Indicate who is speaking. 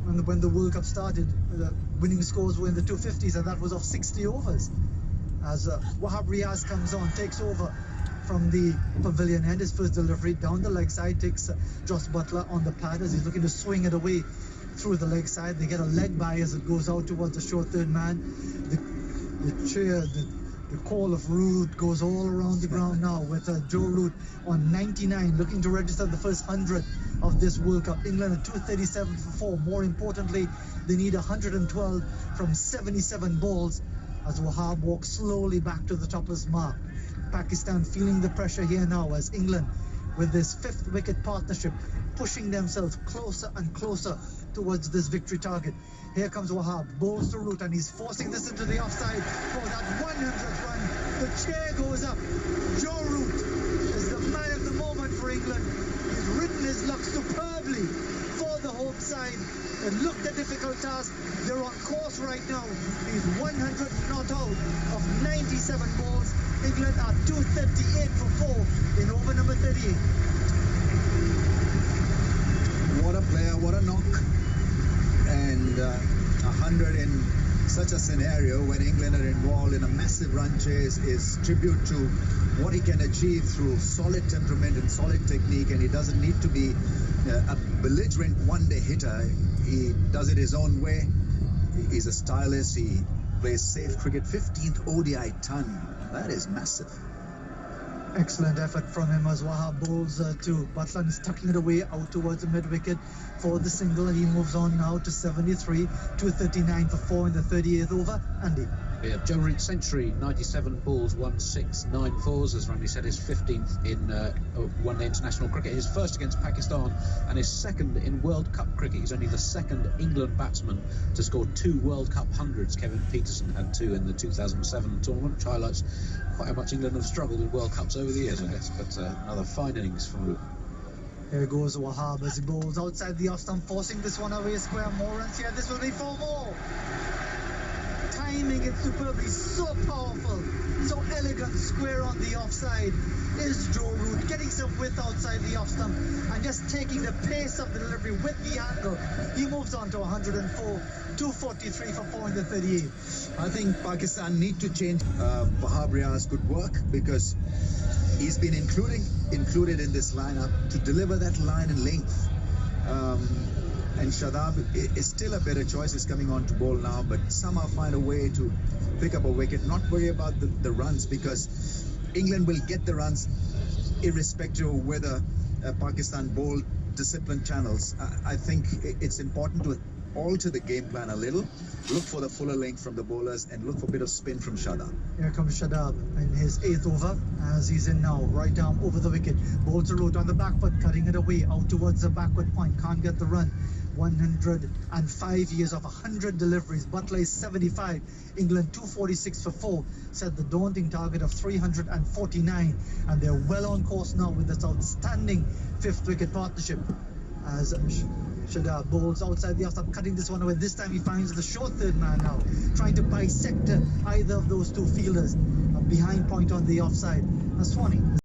Speaker 1: when the World Cup started, the winning scores were in the 250s, and that was of 60 overs. As Wahab Riaz comes on, takes over from the pavilion end, his first delivery down the leg side, takes Jos Buttler on the pad as he's looking to swing it away through the leg side. They get a leg by as it goes out towards the short third man. The cheer, the call of Root goes all around the ground now with Joe Root on 99, looking to register the first 100 of this World Cup. England at 237 for 4. More importantly, they need 112 from 77 balls as Wahab walks slowly back to the topper's mark. Pakistan feeling the pressure here now as England, with this fifth wicket partnership, pushing themselves closer and closer towards this victory target. Here comes Wahab, bowls to Root, and he's forcing this into the offside for that 100th run. The chair goes up. Joe Root is the man of the moment for England. He's ridden his luck superbly for the home side. It looked a difficult task. They're on course right now. He's 100 not out of 97 balls. England are 238 for 4 in over number 38.
Speaker 2: What a player, what a knock. And 100 in such a scenario when England are involved in a massive run chase is tribute to what he can achieve through solid temperament and solid technique. And he doesn't need to be a belligerent one-day hitter. He does it his own way. He's a stylist. He plays safe cricket. 15th ODI ton. That is massive.
Speaker 1: Excellent effort from him as Wahab bowls to Buttler. He's tucking it away out towards the mid-wicket for the single. He moves on now to 73, 239 for 4 in the 38th over. Andy.
Speaker 3: Yeah, Joe Root century, 97 balls, 1-6-9 fours, as Randy said, his 15th in one-day international cricket, his first against Pakistan, and his second in World Cup cricket. He's only the second England batsman to score 2 World Cup hundreds. Kevin Peterson had 2 in the 2007 tournament, which highlights quite how much England have struggled in World Cups over the years, I guess. But another fine innings from Root.
Speaker 1: Here goes Wahab as he bowls outside the off stump, forcing this one away square. More runs here. This will be 4 more. Timing it superbly, so powerful, so elegant, square on the offside is Joe Root, getting some width outside the off stump and just taking the pace of the delivery with the angle. He moves on to 104, 243 for 4 in the 38.
Speaker 2: I think Pakistan need to change. Wahab Riaz could work because he's been included in this lineup to deliver that line and length. And Shadab is still a better choice. Is coming on to bowl now, but somehow find a way to pick up a wicket. Not worry about the runs, because England will get the runs irrespective of whether Pakistan bowl disciplined channels. I think it's important to alter the game plan a little. Look for the fuller length from the bowlers and look for a bit of spin from Shadab.
Speaker 1: Here comes Shadab in his 8th over as he's in now, right down over the wicket. Bowls a Root on the back foot, cutting it away out towards the backward point. Can't get the run. 105 years of 100 deliveries. Buttler is 75. England 246 for 4. Set the daunting target of 349. And they're well on course now with this outstanding 5th wicket partnership. As Shadab bowls outside the off stump, cutting this one away. This time he finds the short third man now, trying to bisect either of those two fielders. A behind point on the offside. Aswani.